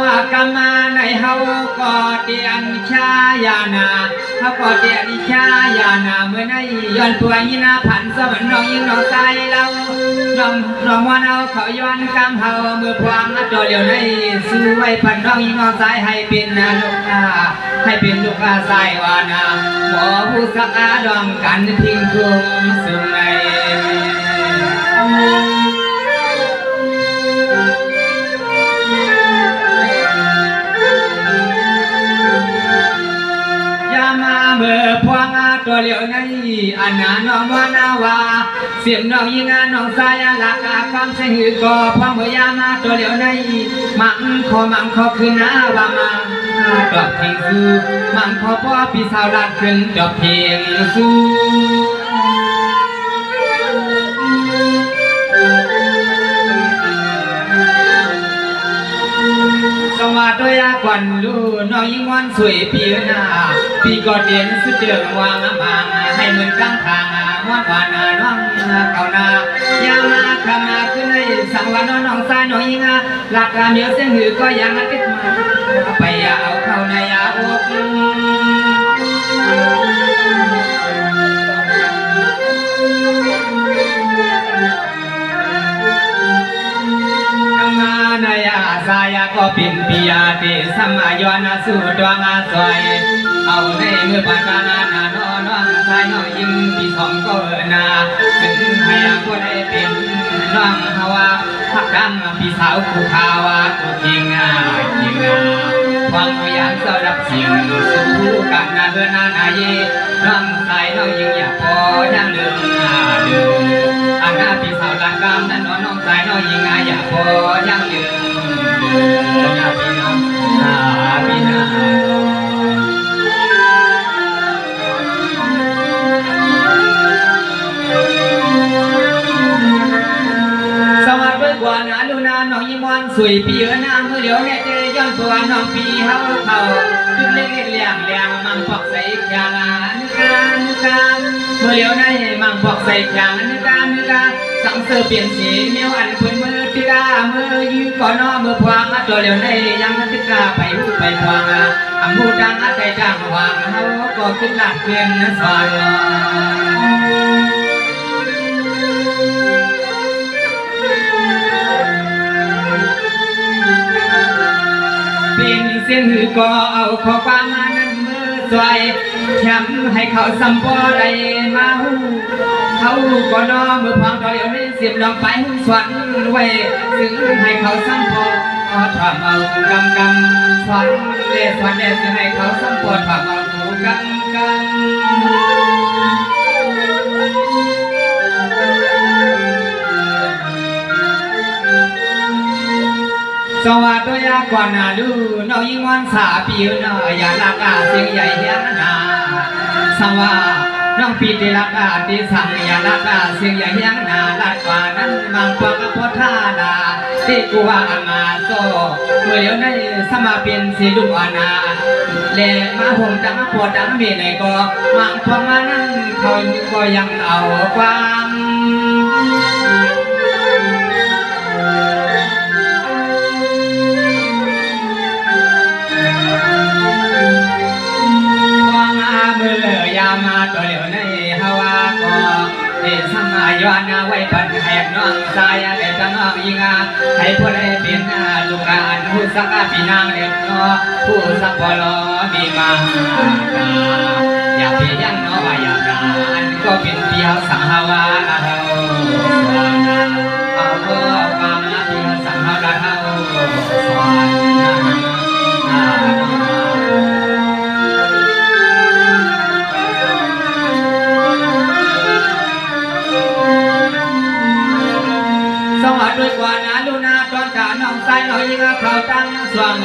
ว่ากรรมาในเฮาก็เตียนชายานาเฮาก็เตียนชายานาเมื่อในย้อนตัวยินาผันสวรรค์น้องยิงน้องใจเราน้องวันเอาเขาย้อนกำเฮาเมื่อพวงตัวเหลียวในสู้ไว้ผันน้องยิงน้องใจให้เป็นลูกให้เป็นลูกอาสายวานาหมอผู้สักอาดองกันทิ้งทุ่งสุงในเมื่อพวงตัวเหลียวในอันนาน้องวานาวาเสียมน้องยิงน้องสายลักความเสียงหือก็พวงเมื่อยามาตัวเหลียวในมังขอคืนนาว่ามาดอกเพียงสู้มังขอพ่อพี่สาวลาดขึ้นดอกเพียงสู้สวัสดีกวันลูน้องยิ่งวันสวยปีหน้าปีก่อนเดียนสุดเดือดวางบางให้เหมือนกลางทางม้วนวานาน้องเก่านายามาขมาขึ้นในสังวานน้องสายน้องยิ่งหลักการเดียวเสียงหือก็ยังติดมาไปเอาเข้าในอกนายาสายก็เป็นปิยาติสัมมาโยนาสุดวงอาสวยเอาในมือปานนานาน้องสายน้องยิงปีสองก็นาถึงให้ผู้ใดเป็นน้องฮาวาพักดังปีสาวคู่ขาวกูจริงฟังยามเศร้าดับเสียงสู้กันนาเฮือนานายน้องสายน้องยิงอยากพอยังเดิมอันนาปีสาวลังกามนั่นน้องสายน้องยิงอยากพอยังเดิมพี่น้องพี่น้องสวัสดีกว่านาลูนาน้องยิ้มวันสวยปีน้ำเมื่อเดี๋ยวเนี่ยจะย้อนตัวน้องปีเขาจุดเล็กเลี้ยงมังพอกใส่ยางนึกการเมื่อเดี๋ยวนี้มังพอกใส่ยางนึกการสังเสริญเปลี่ยนสีเมียวอันเพิ่นเมื่อติกาเมื่อยืนก่อนเมื่อพวงตัวเดี๋ยวนี้ยังติกาไปหูไปพวงอัมพูดังใจจังวางเขาก็ขึ้นหลักเกินสอนเป็นเสียงหือก็เอาข้อความมานั้นเมื่อสวยแถมให้เขาสัมปอได้มาหูเขาก็นอเมื่อพวงตัวเดียวนี้เสียบลงไปหูสวนไว้ถึงให้เขาสัมปอถอดเอากำสวนเล่สวนเล่จะให้เขาสัมปอถอดเอากำสวัสดีกว่านาดูน้องยิ่งวันสาปีน้อยอย่าลักเสียงใหญ่เฮียนาสวัสดีน้องปีติลักติสังอย่าลักเสียงใหญ่เฮียนาลัดกว่านั้นมังปะกพธาดาที่กูว่ามาโซเมื่อเดี๋ยวนี้สมาเป็นสีดุอานาเล่มาห่มจังปวดจังมีไหนก็มังพวงมานั้นเขาก็ยังเอาความมาตัวเหลียวในฮาวาก็เดินสมัยย้อนไว้ปันแหกน้องสายเด็กน้องยิงให้ผู้ใดเป็นลูกอันผู้สักปีนางเด็กน้อผู้สักปลอมีมาอย่าเพียงน้อว่าอย่าด่านก็เป็นเพียวสังฮาวาละเฮาเอาก็ความเพียวสังฮาวาละเฮาสอนสวัสดีกว่านาลูนาตอนกาน้องสายน้อยยิงเขาตั้งสว่าง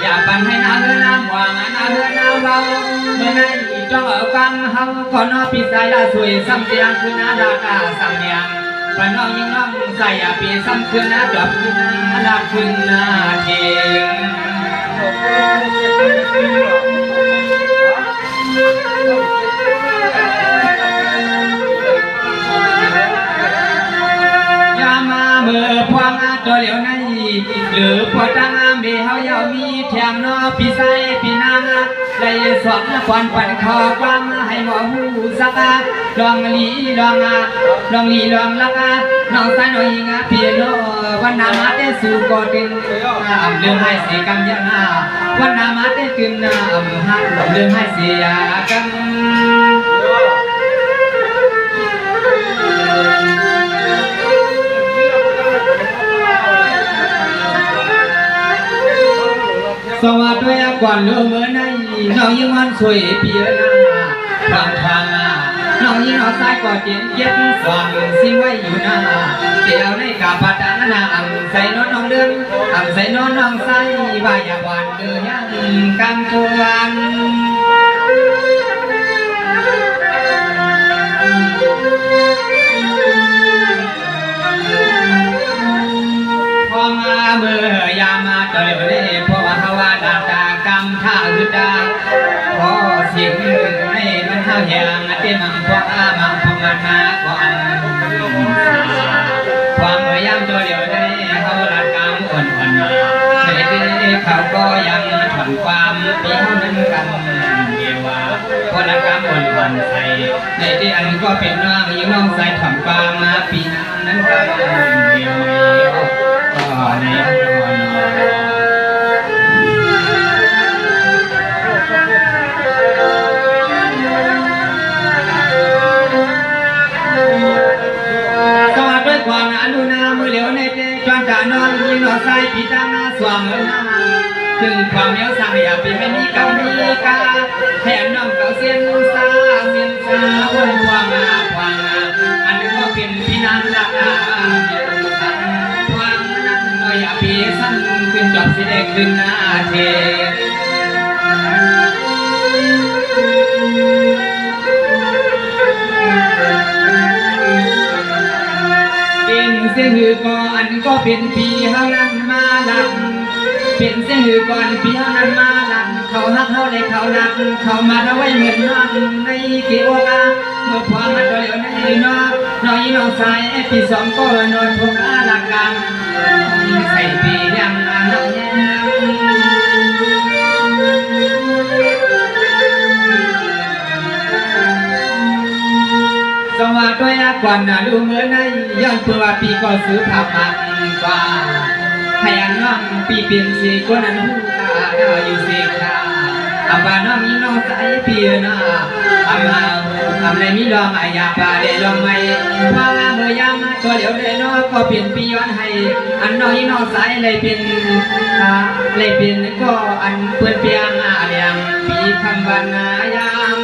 อย่าปั่นให้นาเฮือน้ำวางนาเฮือน้ำเบาเมื่อนั้นจ้องเอากำเฮาขอนอปีสายละสวยซ้ำเสียงคือนาดาตาซ้ำเนียงปั่นน้องยิงน้องใส่ปีซ้ำคือนาดอกคือนาขึ้นนาเทียงยามาเมื่อพวงตัวเหลียวใน หรือพอตั้งเมีเฮาเยามีแถมนอพี่ใส่พี่นางเลยสวมก่อนปันคอความให้หมอหูสักลองลีลองลีลองลักน้องสายน้อยงาเพียโนวันนามาเตสู่กอดินเรื่องให้เสียกันยังวันนามาเตตื่นหักเรื่องให้เสียกันสวัสดีก่อนเรื่องเมื่อไหร่น้องยิ่งวันสวยเพียนาทางน้องยิ่งเอาสายก่อเจ็บเย็บสว่างสิ้นไว้อยู่หน้าเดี๋ยวในกาบาดานนาใส่น้องเดินใส่น้องใส่ว่าอย่าหวานเดือยังกันทวนพอมาเมื่อยามาต่อเร็วเลยเพราะว่าเขาว่าดาตากรรมท่าอึดาพอเสียงในมันเฮาแหงเต็มมังพวกมังพมันมาก่อนความพยายามต่อเร็วเลยเขาละกรรมอ่อนในที่เขาก็ยังถอนความปีเท่านั้นกันเกี่ยวว่าคนละกรรมอ่อนใส่ในที่อันก็เป็นน้องยิ่งน้องใส่ถอนความมาปีนั้นกันเกี่ยวในสวัสดีกว่าอนุนามือเหลียวในเจ้าจวนจ่านอนยิงนอใส่ปีตามาสว่างเอิญถึงความเหนียวสั่งอย่าไปไม่มีกำมีกาแถมน้องเก่าเสียนซาวนความอันนี้ก็เป็นพี่นางรักความนั้นก็อย่าปีสั้นขึ้นจบสิเด็กขึ้นหน้าเทเป็นเสียหือก่อนก็เป็นปีเฮานั้นมาลังเป็นเสียหือก่อนปีเฮานั้นมาลังเขาฮักเขาเลยเขารักเขามาเอาไว้เหมือนน้องในเกี่ยวกันเมื่อความมันก็เหลียวในน้อยน้องสายปีสองก็นอนพงอาลักกันใส่ปียังน้องแย้สวัสดีก่อนนะลูกเมื่อไหร่ย้อนเพื่อว่าปีก็ซื้อผ้ามัดกว่าให้อันน้องปีเปลี่ยนสีก็นั้นหูตาอยู่เสียชาบ้านน้องมีน้องสายเปียนะในมีลองอยากได้ลองไม่ว่าเมื่อยามตัวเดียวได้น้องก็เปลี่ยนปีย้อนให้อันน้อยน้องสายเลยเป็นก็อันเพื่อนเปียงเลี้ยงปีคำวันยาม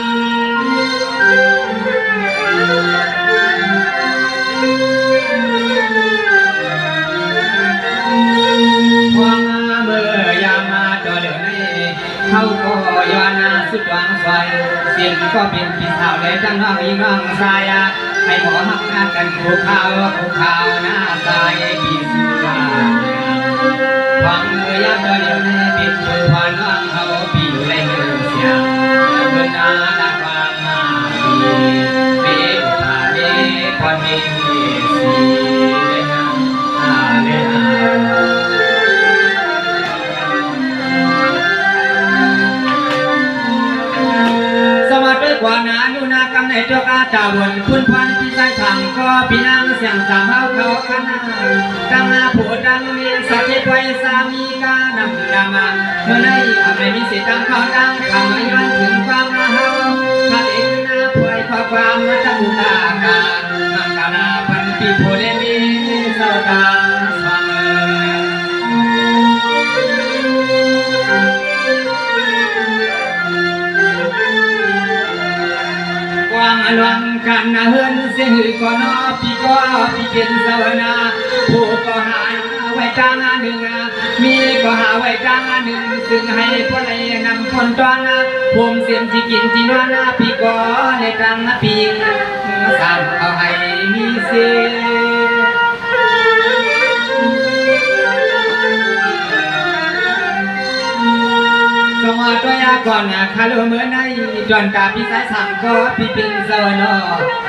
เขาก็ย้อนสุดหวังไฟเสียงก็เป็นพี่สาวเลยทั้งน้องยิ่งน้องสายให้หมอหักหน้ากันคู่ข้าวหน้าสายพี่สุดาหวังเมื่อยามเดียวในเป็นคนพาน้องเขาพี่อยู่ในเมืองเสียงเมื่อนาดังฟังมาดีเบี้ยผ่าเบี้ยความมีสีเลนะเลนะกว่านาดูนากำในเจ้าอาตาวนคุณพันที่ใส่ถังก็พี่นางเสียงสามเขาขนาดังนาผู้ดังมีสัจไว้สามีกานำนามาเมื่อไหร่ไม่มีสิตังเขาดังคำย้อนถึงความมาเฮาถ้าเด็กนาป่วยข้อความมาตั้งตากานังกานาพันปีโพเลมีสาวตาสังอลวังกันนะเฮินเสียหือก็นอพี่ก็พี่เป็นสาวนาผู้ก็หาไว้จ้างหนึ่งมีก็หาไว้จ้างหนึ่งซึ่งให้พวกไรนำคนตอนผมเสียมที่กินที่นอนพี่ก็ในจังพี่สามเอาให้มีเสียสวัสดีก่อนคาร์ลเมื่อไหร่จวนกาพี่สายสั่งก็พี่เป็นสวน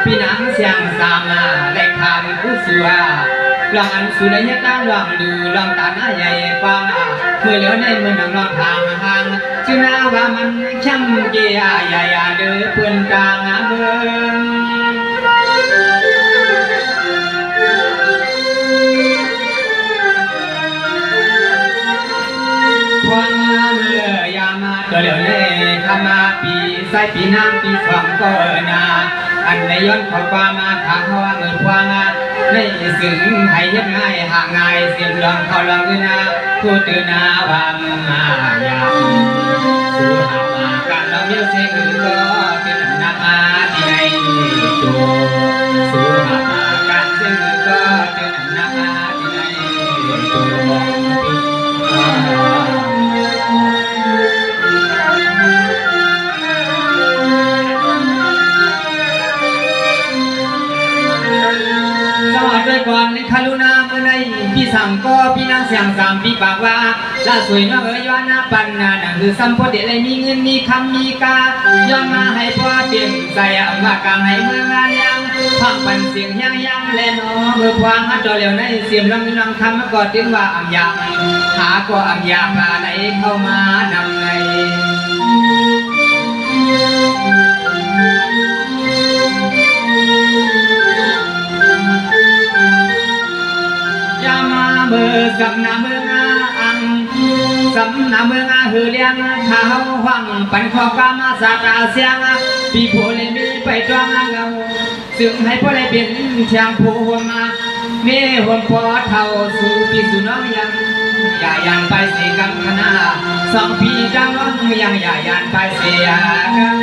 พี่น้ำเสียงสามาได้ข่าวผู้สัว ลองอันสุดเลยตั้งลองดูลองตาหน้าใหญ่กว้างเมื่อเหลียวในมือหนังลองทางห่างชื่อหน้าว่ามันช่ำเกียใหญ่เดือเพื่อนกลางเมืองความเมื่อยามาตัวเหลียวเล่ทำมาปีใส่ปีน้ำปีสองก็นาอันในย้อนขอความมาทางเขาเงินควางในสึงให้ยังไงห่างไงเสียงลองเขาลองด้วยนะพูดตื่นนาบางมาอยากสู้หามาการเราเลี้ยวเสียงก็เป็นนักอาที่ในตัวสู้หามาการเสียงก็เป็นนักอาที่ในตัวด้วยก่อนคารุณาเมื่อในพี่สั่งก็พี่นางเสียงสามพี่ปากว่าล่าสวยน้องย้อนหน้าปันนานั่นคือสัมพอดีเลยมีเงินมีคำมีกาย้อนมาให้พ่อเตรียมใส่ว่ากลางให้เมืองงานยังพังปันเสียงยังเล่นอ๋อเมื่อควางฮัดดอเลียวในเสียมลำนำคำมาก่อนถึงว่าอ่ำยางหาก็อ่ำยางมาไหนเข้ามานำไงเมื่อสำนาเมืองอังสำนาเมืองหือเลี้ยงข้าวฟังปันขอกามาสาตาเสียงปีโพเลยมีไปจวงเงาซึ่งให้พ่อเลยเป็นเชียงผูมาเมื่อหัวพอเท่าสู่ปีสู่น้องยังอย่ายันไปเสียกันขนาสองปีจังน้องยังอย่ายันไปเสียกัน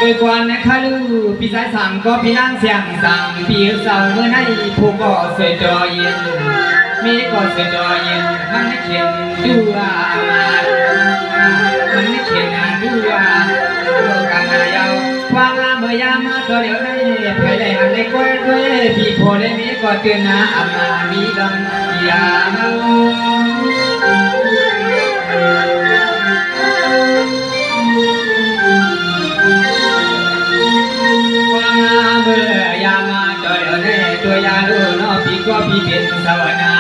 โดยก่อนนะคะลูกพี่สายสั่งก็พี่นั่งเสียงสั่งพี่เศร้าเมื่อในผู้ก็สวยจอเย็นมีก็สวยจอเย็นมันไม่เขียนดูว่ามันไม่เขียนดูว่าโลกานายาวความเมื่อยามมาตัวเดียวในไปได้หันได้ก้อยด้วยพี่โพได้มีก็เตือนนะอามามีดังยาเมาเมื่อยามาตัวเดียวในตัวยาลูนอพี่ก็พี่เป็นสวนา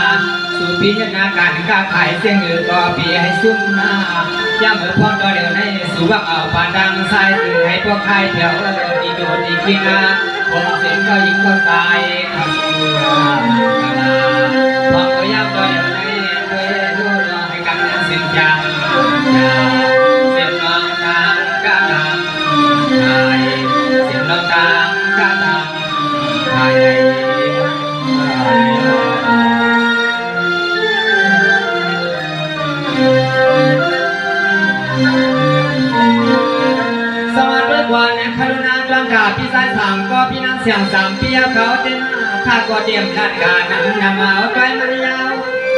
สู่พิจารณาการก้าขายเสียงอือก็พี่ให้ซุ่มหน้ายาเมื่อพอตัวเดียวในสู่ว่าเอาปานดังใส่ถือให้พวกใครเที่ยวดีโดดดีขี้นาผมเสียงก็ยิ่งก็ตายขับสู่พอตัวยาตัวเดียวในด้วยรู้รอให้กันเสียงจังเสียงร้องทางก้าดังเสียงร้องทางก้าดังภายในสวัสดีวันคารุณากลางกาพี่สายสามก็พี่นั่งเสียงสามพี่เขาเต้นข้าก็เตรียมด้านการนำมาเอาไกลมันยาว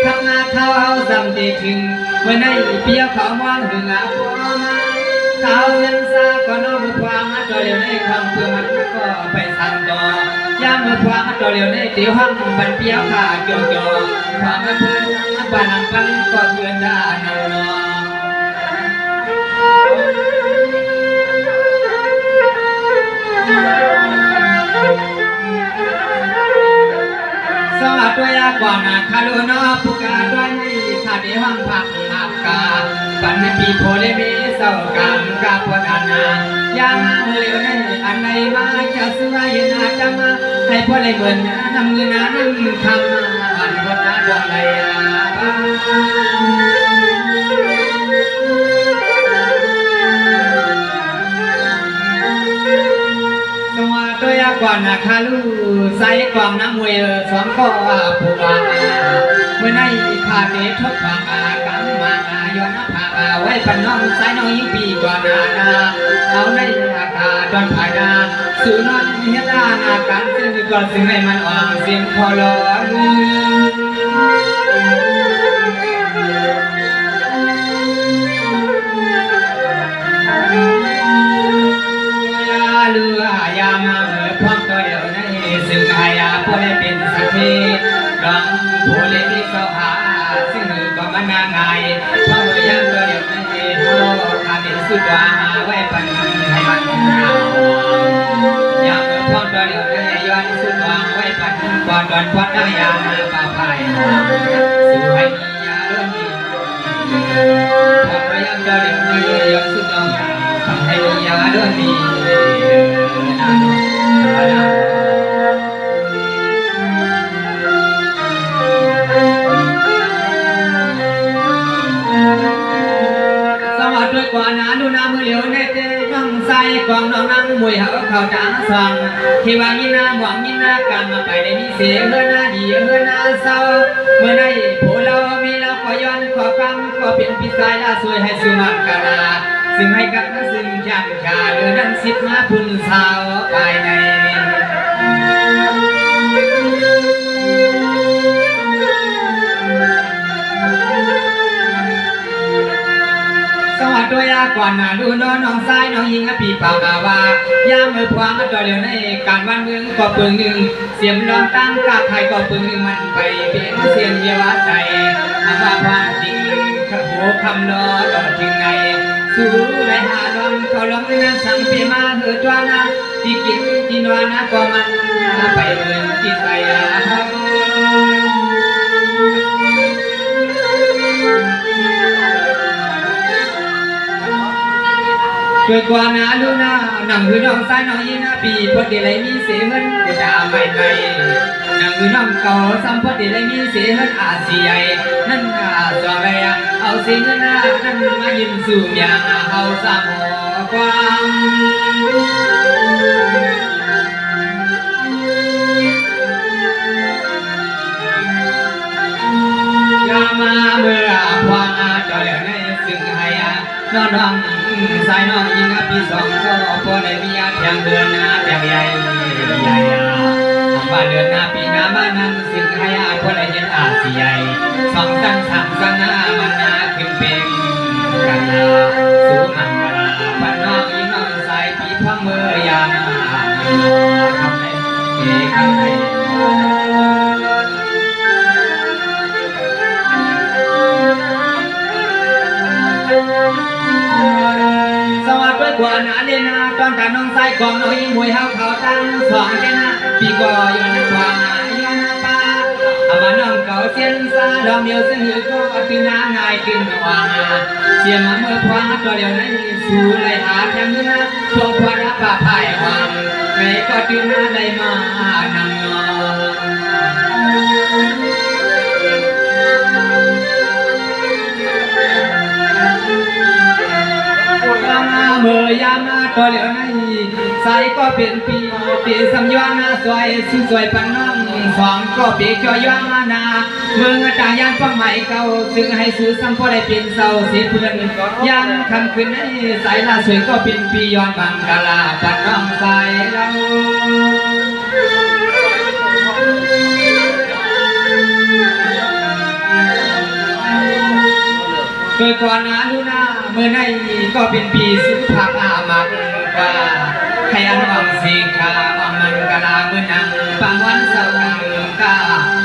ทำงานเขาเอาสำเร็จถึงเมื่อในพี่เขามองถึงอาพอมาเขาเส้นซาก็น้องความตัวเดียวในคำเพื่อมันก็ไปสั่งต่อย่าเมื่อความตัวเดียวในตีห้องบันเปียวขาโจโจความเพื่อนบ้านปันก็เพื่อนด้านนอสวัสดีก่อนคารุณาผู้การด้วยข้าเดียวห้องพักอาบกาปันปีโพเลมีเศร้ากามกาปวดานายามาเลี้ยวในอันไหนมาจะสวยนาจะมาให้พ่อเลยเหมือนนำเงินน้ำคำอันวัดนาดวงไหลสวัสดีก่อนคาลูใส่กล่องน้ำมวยสองก็ผู้ว่าเมื่อในขาเดชทบฟังกังมาย้อนผาไว้ปนน้องใส่น้องยิ่งปีกว่านาเอาในอากาศตอนผ่านสู่นอนเฮียนานาการซึ่งก่อนซึ่งให้มันอ่างเสียงพอลอยเรือยามาเมื่อพร้อมตัวเดียวในซึ่งอายาผู้ได้เป็นสักทีดังผู้เล่นที่เขาหาซึ่งก็มันนางไงเพราะเมื่อยามตัวเดียวในเขาขาดเป็นสุดว่าไว้ปัญหา ตัวเดียวได้ย้อนสุดวางไว้ปัดปอดอนพัดได้ยามาป่าพายสู่ให้มียาเรื่องนี้พอพยายามตัวเดียวได้ย้อนสุดวางทำให้มียาเรื่องนี้ด้วยกว่านาดูนามือเหลียวเน็ตน้องใส่กองน้องนั่งมวยเหาเขาจางสองที่ว่ามีนาหวังมีนากันมาไปได้มีเสียเฮือนาดีเฮือนาเศร้าเมื่อในผู้เรามีเราขอย้อนขอฟังขอเปลี่ยนพิสัยละสวยให้สุมังกลาซึ่งให้กับนั้นซึ่งจังกาเดือนนั้นสิบมาพุ่นสาวไปในสวัสดียาก่อนนาดูน้องชายน้องยิงปีปากาวายามือพวงตัวเดียวในการวันเมืองก็ปืนหนึ่งเสียมลองตั้งกาไทยก็ปืนหนึ่งมันไปเป็นเสียงเยาวใจอาว่าความจริงขบวคำล้อดอถึงไงสู้ไรหาลองเขาลองเรื่องสังเปมาเหือตัวนาที่กินที่นวนาก็มันไปเมืองที่ใส่ด้วยกว่านาลูนาหนังคือน้องสายน้องยิงปีพอดีเลยมีเสียงมันกูจะไม่ไปหนังคือน้องเก่าซ้ำพอดีเลยมีเสียงมันอาเซียนั่นสวายเอาเสียงนั้นนั่นมายินสู่อย่างเอาสามหัวความยามาเมื่อพวงจอยในซึ่งให้น้องสายน้องยิงปีสองก็พอได้มีเพียงเดือนนาเพียงใหญ่ว่าเดือนนาปีนาบ้านนั้นซึ่งให้พอได้เห็นอาเซียสองสังสามสังนามันนาขึ้นเป็นกันนาสู่มังกรบ้านน้องยิงน้องสายปีพังเมื่อยานาทำให้เอกให้สวัสดีกว่านาเดนาตอนการน้องใส่กองน้อยมวยเฮาเขาตั้งสองเดนะปีก่อย้อนกว่าย้อนป้าอามาน้องเก่าเสียนซาดอมเดียวเส้นหือก็ปีน้าง่ายขึ้นวางเสียมาเมื่อพวงตัวเดียวนั้นสู่ไหลหาแทงมือนะพวงพวรับป่าพายวางไม่ก็ตีน้าได้มานำนเมื่อยามาตัวเหลียวในใส่ก็เป็นปีปีสัมยองสวยสวยปันน้องสองก็ปีจอยองนาเมืองต่างย่างฟังใหม่เก่าซึ่งให้สู้ซ้ำพอได้เป็นเศร้าเสียเพื่อนย่างคำคืนในสายลาสวยก็เป็นปีย้อนบังกาลาปันน้องใส่เราโดยก่อนนาลูนาเมื่อในก็เป็นปีสุภาพอามักกาใครอันวังสีขาวังมันกาลาเมื่อนังปังวันเสาร์กังกา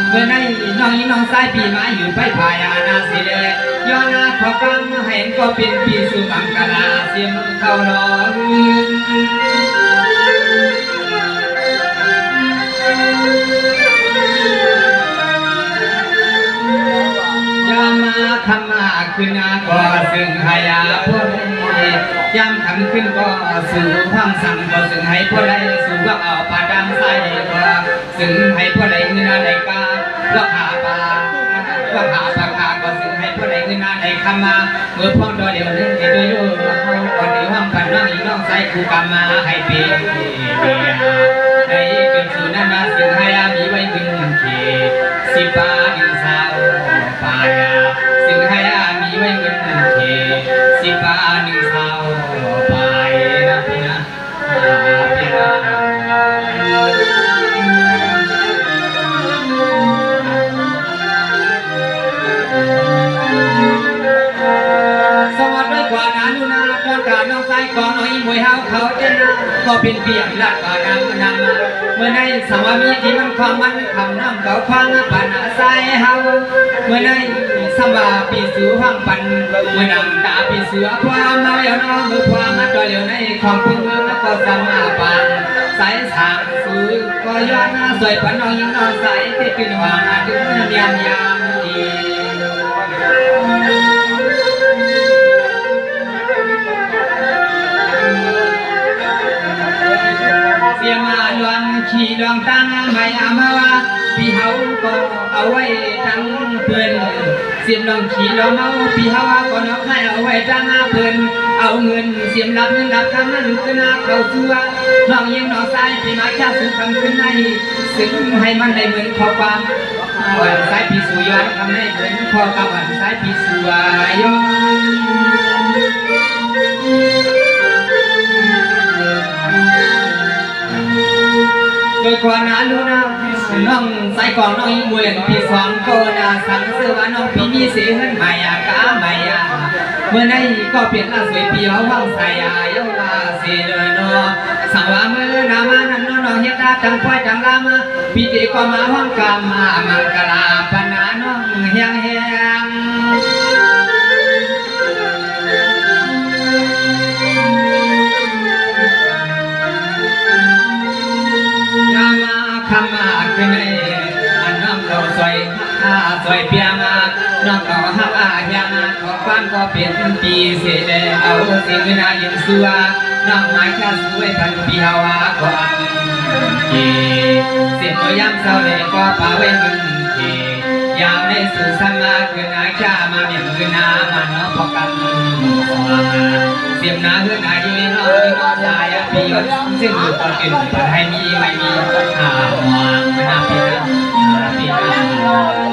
เมื่อในน้องน้องสายปีมาอยู่ไปพายานาสิเลย้อนนาขอกังเห็นก็เป็นปีสุบังกาลาเสียมเข้าร้องมาคำมาขึ้นก็ซึ่งให้ผู้ใดย้ำคำขึ้นก็สู่ความสั่งก็ซึ่งให้ผู้ใดสู่ว่าเอาปาดังใส่ก็ซึ่งให้ผู้ใดเงินอะไรก็ว่าขาปาว่าขาปาขาก็ซึ่งให้ผู้ใดเงินอะไรคำมาเมื่อพ้องตัวเดียวนึงให้ด้วยลูกเขาก่อนที่ห้องปันน้องอีน้องใส่คู่กรรมมาให้เปียในเป็นสุนันซึ่งให้มีไว้ถึงเขตสิบาดินสาวปายาซึ่งให้มีไว้เงินเขตสิบาหนึ่งสาวปายนะพี่นะพี่นะสวัสดีกว่านาลูนาตอนการน้องใส่กองน้อยมวยเฮาเขาเจนะก็เป็นเปียกลัดก่อนนำเมื่อในสามีที่มันความมันคำน้ำเก่าฟังปันอาศัยเฮาเมื่อในสบาปีสูฟังปันเมื่อนำตาปีเสือความเมาเยาวนอมือความตัวเหลียวในของพึ่งมือก็สมาปันสายสางสู่ ก็ย้อนสวยปนน้องยิ่งน้องใสเต็มเป็นหวานถึงเนียนยามดีเสียมาลวงขี่ดวงตั้งไม่อามาว่าพี่เฮาก็เอาไว้ทั้งเพื่อนเสียมลองขี่ลองเมาพี่เฮาก็นอกให้เอาไว้ทั้งเพื่อนเอาเงินเสียมรับเงินรับคำนั้นขึ้นเข้าตัวน้องยังน้องสายพี่มาแค่สุดคำขึ้นในซึ่งให้มันได้เหมือนข้อความวันสายพี่สุยอนทำให้เหมือนข้อความวันสายพี่สุยอนโดยความน่ารู้นะน้องใส่กองน้องมวยพี่สองโกนาสั่งเสื้อว่าน้องพี่มีเสียงใหม่กาใหม่เมื่อไหร่ก็เปลี่ยนละสวยพี่เขาว่างใส่ยาวลาเสียเนาะสั่งว่าเมื่อนามานั้นน้องเฮ็ดได้จังควายจังลามาพี่เจก็มาห้องกามามังกลาปนาน้องเฮียงเฮียงคำมาขึ้นในอันน้องเราสวยสวยเพียงน้องเราหักยังขอความก็เปลี่ยนปีเสียเลยเอาสิ่งที่น่ายินสัวน้องหมายแค่สวยพันปีฮาวาก่อนเสียงก็ย้ำเศร้าเลยก็ป่าเว้นยามได้สู่สมาคือนาชามาเมียนคือนามันน้องพอกันเสียมนาคือนาอยู่ในน้องที่น้องชายพี่ยศซึ่งอยู่ตอนกินให้มีไม่มีหวางไม่น่าพี่นะพี่นะ